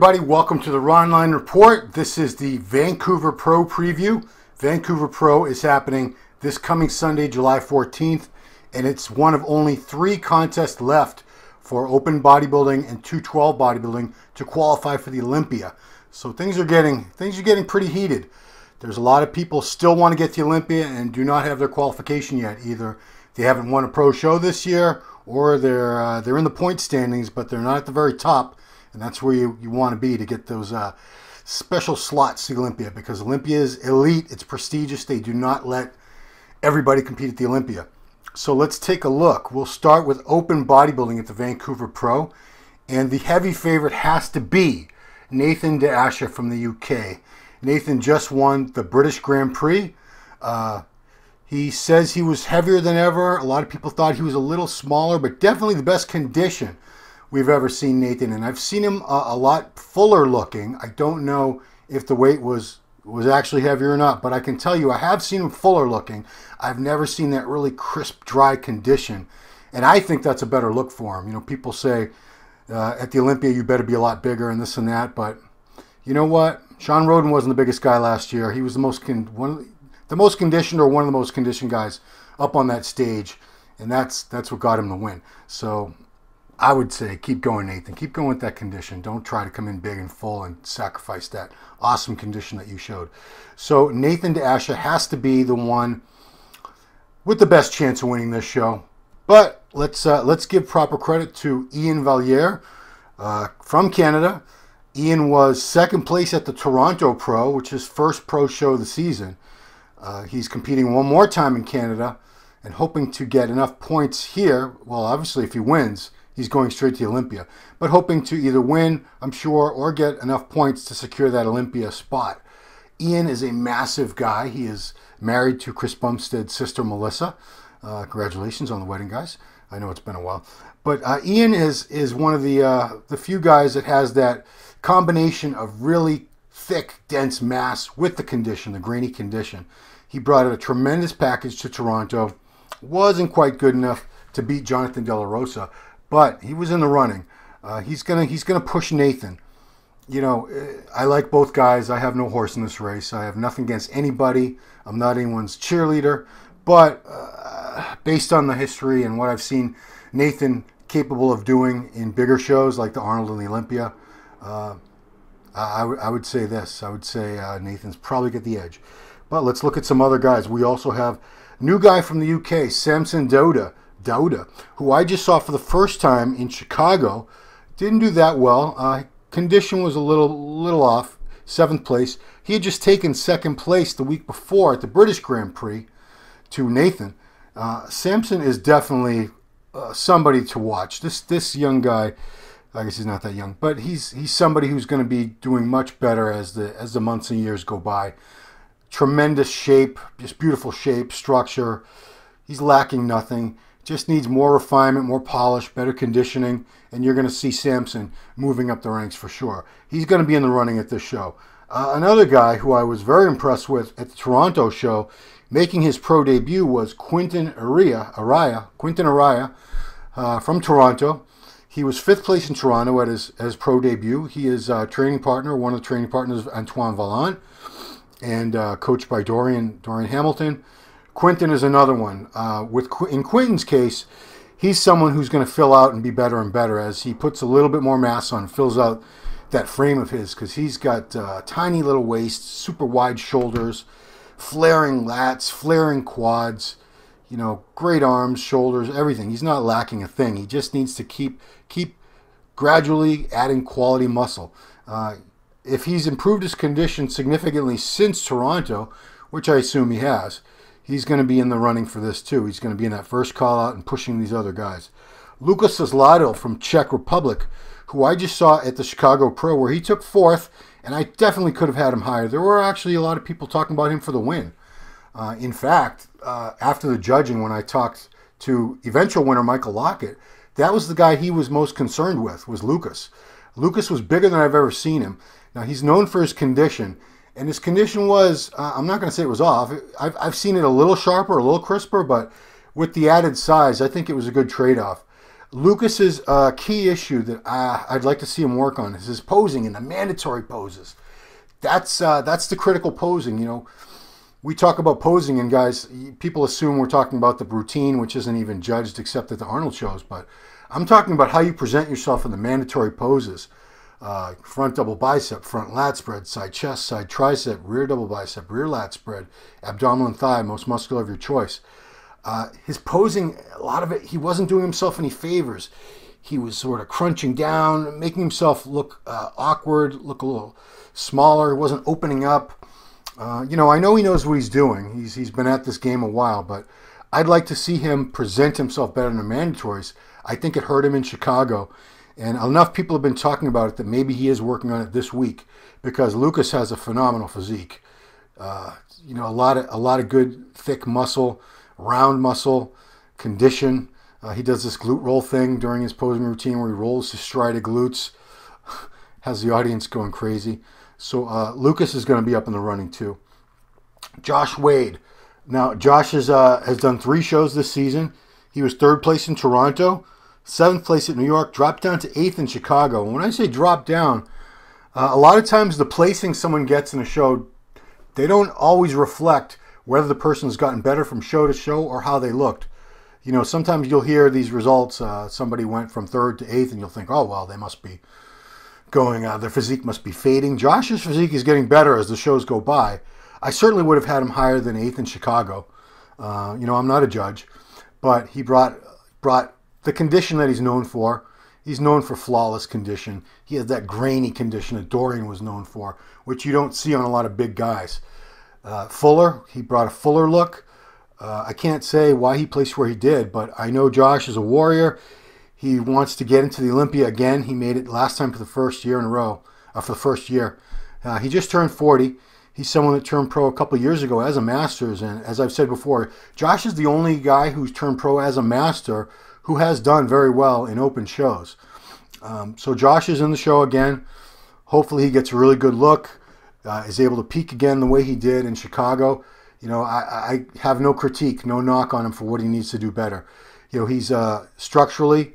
everybody, welcome to the Ronline Report. This is the Vancouver Pro preview. Vancouver Pro is happening this coming Sunday, July 14th, and it's one of only 3 contests left for open bodybuilding and 212 bodybuilding to qualify for the Olympia. So things are getting pretty heated. There's a lot of people still want to get to the Olympia and do not have their qualification yet. Either they haven't won a pro show this year, or they're in the point standings, but they're not at the very top. And that's where you want to be to get those special slots to the Olympia, because Olympia is elite, it's prestigious. They do not let everybody compete at the Olympia. So let's take a look. We'll start with open bodybuilding at the Vancouver Pro. And the heavy favorite has to be Nathan De Asha from the UK. Nathan just won the British Grand Prix. He says he was heavier than ever. A lot of people thought he was a little smaller, but definitely the best condition we've ever seen Nathan. And I've seen him a lot fuller looking. I don't know if the weight was actually heavier or not, but I can tell you I have seen him fuller looking. I've never seen that really crisp, dry condition. And I think that's a better look for him. You know, people say at the Olympia you better be a lot bigger and this and that, but you know what? Sean Roden wasn't the biggest guy last year. He was one of the most conditioned guys up on that stage, and that's what got him the win. So I would say keep going, Nathan. Keep going with that condition. Don't try to come in big and full and sacrifice that awesome condition that you showed. So Nathan De Asha has to be the one with the best chance of winning this show. But let's give proper credit to Ian Valliere from Canada. Ian was second place at the Toronto Pro, which is his first pro show of the season. He's competing one more time in Canada and hoping to get enough points here. Well, obviously, if he wins, he's going straight to the Olympia. But hoping to either win, I'm sure, or get enough points to secure that Olympia spot. Ian is a massive guy. He is married to Chris Bumstead's sister, Melissa. Congratulations on the wedding, guys. I know it's been a while. But Ian is one of the few guys that has that combination of really thick, dense mass with the condition, the grainy condition. He brought a tremendous package to Toronto. Wasn't quite good enough to beat Jonathan De La Rosa, but he was in the running. He's gonna push Nathan. You know, I like both guys. I have no horse in this race. I have nothing against anybody. I'm not anyone's cheerleader, but based on the history and what I've seen Nathan capable of doing in bigger shows like the Arnold and the Olympia, I would say this. I would say Nathan's probably got the edge. But let's look at some other guys. We also have new guy from the UK, Sampson Dauda, who I just saw for the first time in Chicago. Didn't do that well. Condition was a little off. 7th place. He had just taken 2nd place the week before at the British Grand Prix to Nathan. Sampson is definitely somebody to watch. This young guy, I guess he's not that young, but he's somebody who's going to be doing much better as the months and years go by. Tremendous shape, just beautiful shape, structure. He's lacking nothing. Just needs more refinement, more polish, better conditioning, and you're going to see Sampson moving up the ranks for sure. He's going to be in the running at this show. Another guy who I was very impressed with at the Toronto show, making his pro debut, was Quinton Araya from Toronto. He was 5th place in Toronto at his pro debut. He is one of the training partners, Antoine Vallant, and coached by Dorian Hamilton. Quinton is another one. In Quinton's case, he's someone who's going to fill out and be better and better as he puts a little bit more mass on, fills out that frame of his, because he's got tiny little waist, super wide shoulders, flaring lats, flaring quads, you know, great arms, shoulders, everything. He's not lacking a thing. He just needs to keep gradually adding quality muscle. If he's improved his condition significantly since Toronto, which I assume he has, he's going to be in the running for this too. He's going to be in that first call out and pushing these other guys. Lucas Lydell from Czech Republic, who I just saw at the Chicago Pro, where he took 4th, and I definitely could have had him higher. There were actually a lot of people talking about him for the win. In fact, after the judging, when I talked to eventual winner Michael Lockett, that was the guy he was most concerned with, was Lucas. Lucas was bigger than I've ever seen him. Now, he's known for his condition, and his condition was, I'm not going to say it was off. I've seen it a little sharper, a little crisper, but with the added size, I think it was a good trade-off. Lucas's key issue that I'd like to see him work on is his posing in the mandatory poses. That's the critical posing. You know, we talk about posing, and guys, people assume we're talking about the routine, which isn't even judged except at the Arnold shows. But I'm talking about how you present yourself in the mandatory poses. Front double bicep, front lat spread, side chest, side tricep, rear double bicep, rear lat spread, abdominal and thigh, most muscular of your choice. His posing, a lot of it, he wasn't doing himself any favors. He was sort of crunching down, making himself look awkward, look a little smaller. He wasn't opening up. You know, I know he knows what he's doing. He's been at this game a while, but I'd like to see him present himself better in the mandatories. I think it hurt him in Chicago. And enough people have been talking about it that maybe he is working on it this week, because Lucas has a phenomenal physique. You know, a lot of good thick muscle, round muscle, condition. He does this glute roll thing during his posing routine where he rolls his striated glutes, has the audience going crazy. So Lucas is going to be up in the running too. Josh Wade. Now Josh has done 3 shows this season. He was 3rd place in Toronto, 7th place at New York, dropped down to 8th in Chicago. And when I say drop down, a lot of times the placing someone gets in a show, they don't always reflect whether the person's gotten better from show to show or how they looked. You know, sometimes you'll hear these results, somebody went from 3rd to 8th, and you'll think, oh, well, they must be going, their physique must be fading. Josh's physique is getting better as the shows go by. I certainly would have had him higher than 8th in Chicago. You know, I'm not a judge, but he brought the condition that he's known for. He's known for flawless condition. He has that grainy condition that Dorian was known for, which you don't see on a lot of big guys. Fuller, he brought a fuller look. I can't say why he placed where he did, but I know Josh is a warrior. He wants to get into the Olympia again. He made it last time for the first year in a row, for the first year. He just turned 40. He's someone that turned pro a couple years ago as a Masters, and as I've said before, Josh is the only guy who's turned pro as a Master who has done very well in open shows. So Josh is in the show again. Hopefully he gets a really good look, is able to peak again the way he did in Chicago. You know, I have no critique, no knock on him for what he needs to do better. You know, he's structurally,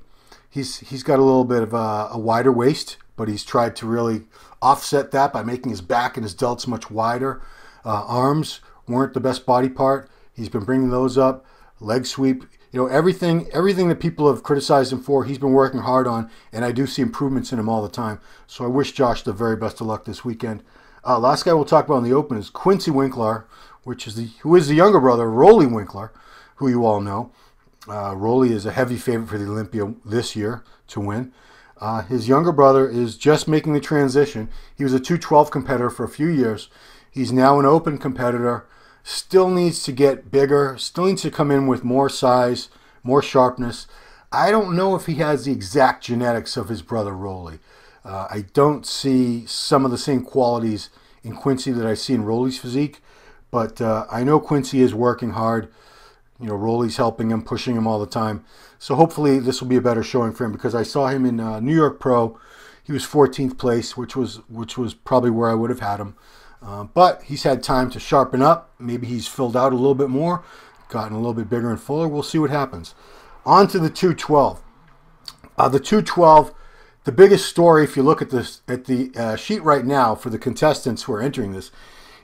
he's got a little bit of a wider waist, but he's tried to really offset that by making his back and his delts much wider. Arms weren't the best body part. He's been bringing those up. Leg sweep. You know, everything that people have criticized him for, he's been working hard on, and I do see improvements in him all the time. So I wish Josh the very best of luck this weekend. Last guy we'll talk about in the Open is Quincy Winkler, who is the younger brother of Rolly Winkler, who you all know. Rolly is a heavy favorite for the Olympia this year to win. His younger brother is just making the transition. He was a 212 competitor for a few years. He's now an Open competitor. Still needs to get bigger, still needs to come in with more size, more sharpness. I don't know if he has the exact genetics of his brother Rolly. I don't see some of the same qualities in Quincy that I see in Rolly's physique, but I know Quincy is working hard. You know, Rolly's helping him, pushing him all the time. So hopefully this will be a better showing for him, because I saw him in New York Pro. He was 14th place, which was probably where I would have had him. But he's had time to sharpen up. Maybe he's filled out a little bit more, gotten a little bit bigger and fuller. We'll see what happens. On to the 212. The 212, the biggest story, if you look at the sheet right now for the contestants who are entering this,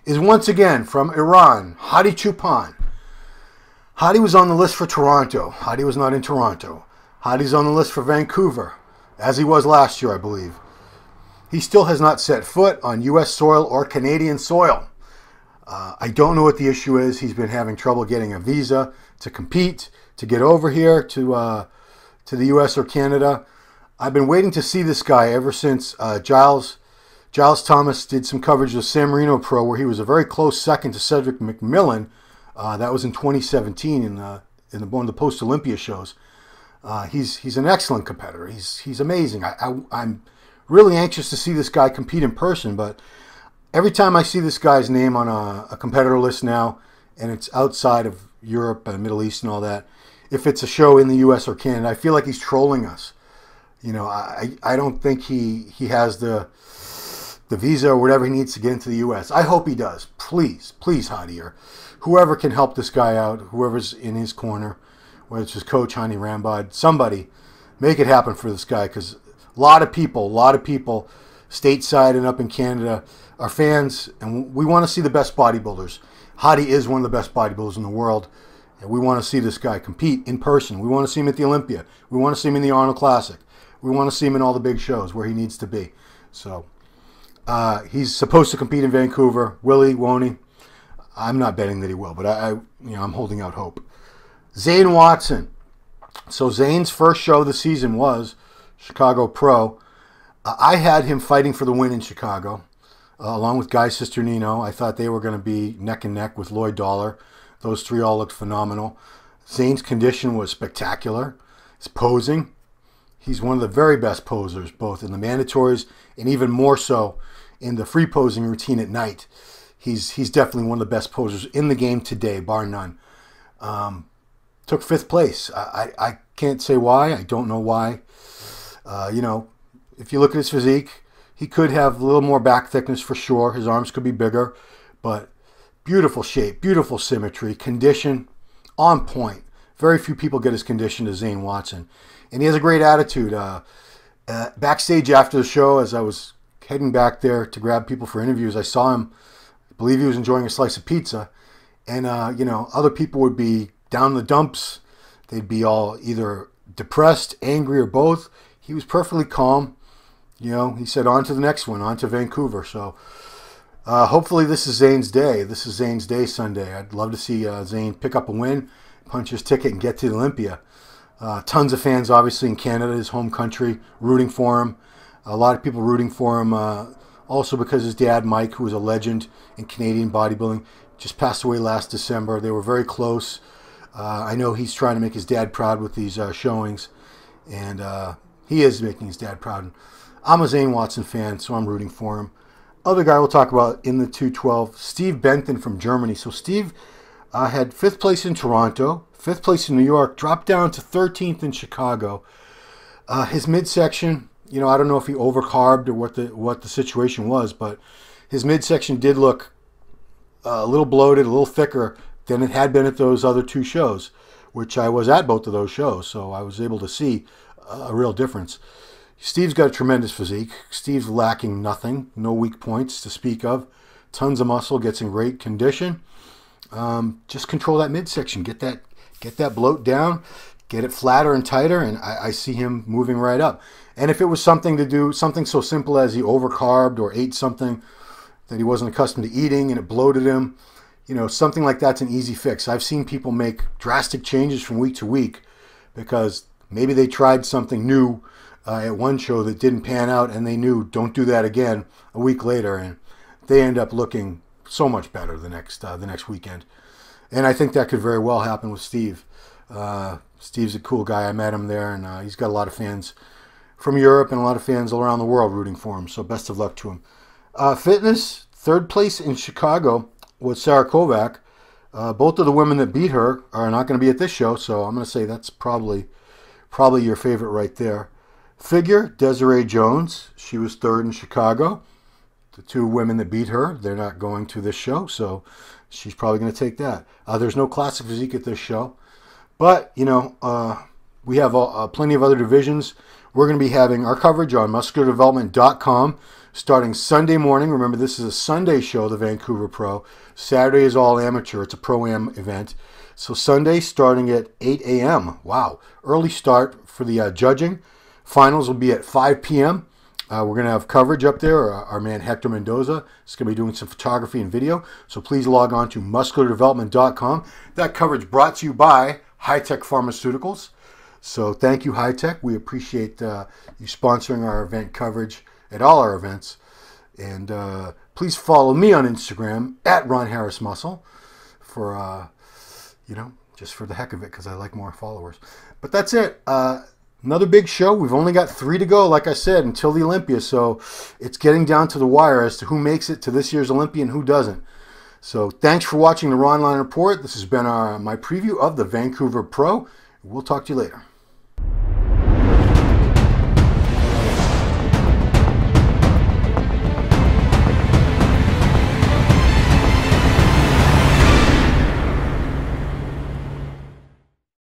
is once again from Iran, Hadi Chupan. Hadi was on the list for Toronto. Hadi was not in Toronto. Hadi's on the list for Vancouver, as he was last year, I believe. He still has not set foot on U.S. soil or Canadian soil. I don't know what the issue is. He's been having trouble getting a visa to compete, to get over here to the U.S. or Canada. I've been waiting to see this guy ever since Giles Thomas did some coverage of San Marino Pro, where he was a very close second to Cedric McMillan. That was in 2017 in one of the post-Olympia shows. He's an excellent competitor. He's amazing. I'm really anxious to see this guy compete in person, but every time I see this guy's name on a competitor list now, and it's outside of Europe and the Middle East and all that, if it's a show in the U.S. or Canada, I feel like he's trolling us. You know, I don't think he has the visa or whatever he needs to get into the U.S. I hope he does. Please, Hadi, or whoever can help this guy out, whoever's in his corner, whether it's his coach, Hani Rambod, somebody, make it happen for this guy, because a lot of people stateside and up in Canada are fans, and we want to see the best bodybuilders. Hadi is one of the best bodybuilders in the world, and we want to see this guy compete in person. We want to see him at the Olympia. We want to see him in the Arnold Classic. We want to see him in all the big shows where he needs to be. So he's supposed to compete in Vancouver. Will he? Won't he? I'm not betting that he will, but I'm holding out hope. Zane Watson. So Zane's first show of the season was Chicago Pro. I had him fighting for the win in Chicago, along with Guy Cisternino. I thought they were going to be neck and neck with Lloyd Dollar. Those three all looked phenomenal. Zane's condition was spectacular. His posing. He's one of the very best posers, both in the mandatories and even more so in the free posing routine at night. He's definitely one of the best posers in the game today, bar none. Took 5th place. I can't say why. I don't know why. If you look at his physique, he could have a little more back thickness for sure. His arms could be bigger, but beautiful shape, beautiful symmetry, condition on point. Very few people get his condition to Zane Watson. And he has a great attitude. Backstage after the show, as I was heading back there to grab people for interviews, I saw him. I believe he was enjoying a slice of pizza. And, other people would be down in the dumps. They'd be all either depressed, angry, or both. He was perfectly calm. He said, on to the next one, on to Vancouver. So hopefully this is Zane's day. This is Zane's day Sunday. I'd love to see Zane pick up a win, punch his ticket, and get to the Olympia. Tons of fans, obviously, in Canada, his home country, rooting for him. A lot of people rooting for him, also because his dad, Mike, who was a legend in Canadian bodybuilding, just passed away last December. They were very close. I know he's trying to make his dad proud with these showings, and he is making his dad proud. I'm a Zane Watson fan, so I'm rooting for him. Other guy we'll talk about in the 212, Steve Benton from Germany. So Steve had 5th place in Toronto, 5th place in New York, dropped down to 13th in Chicago. His midsection, I don't know if he overcarbed or what the situation was, but his midsection did look a little bloated, a little thicker than it had been at those other 2 shows, which I was at both of those shows, so I was able to see a real difference. Steve's got a tremendous physique. Steve's lacking nothing, no weak points to speak of. Tons of muscle, gets in great condition. Just control that midsection, get that bloat down, get it flatter and tighter, and I see him moving right up. And if it was something so simple as he overcarbed or ate something that he wasn't accustomed to eating and it bloated him, something like that's an easy fix. I've seen people make drastic changes from week to week because maybe they tried something new at one show that didn't pan out, and they knew, don't do that again a week later, and they end up looking so much better the next weekend. And I think that could very well happen with Steve. Steve's a cool guy. I met him there, and he's got a lot of fans from Europe and a lot of fans all around the world rooting for him, so best of luck to him. Fitness, 3rd place in Chicago was Sarah Kovac. Both of the women that beat her are not going to be at this show, so I'm going to say that's probably your favorite right there. Figure, Desiree Jones. She was 3rd in Chicago. The 2 women that beat her, they're not going to this show, so she's probably going to take that. There's no classic physique at this show. But, we have plenty of other divisions. We're going to be having our coverage on musculardevelopment.com starting Sunday morning. Remember, this is a Sunday show, the Vancouver Pro. Saturday is all amateur. It's a Pro-Am event. So Sunday starting at 8 a.m. Wow. Early start for the judging. Finals will be at 5 p.m. We're going to have coverage up there. Our man Hector Mendoza is going to be doing some photography and video. So please log on to musculardevelopment.com. That coverage brought to you by High Tech Pharmaceuticals. So thank you, High Tech. We appreciate you sponsoring our event coverage at all our events. And please follow me on Instagram at Ron Harris Muscle for, just for the heck of it, because I like more followers. But that's it. Another big show. We've only got 3 to go, like I said, until the Olympia. So it's getting down to the wire as to who makes it to this year's Olympia and who doesn't. So thanks for watching the Ronline Report. This has been my preview of the Vancouver Pro. We'll talk to you later.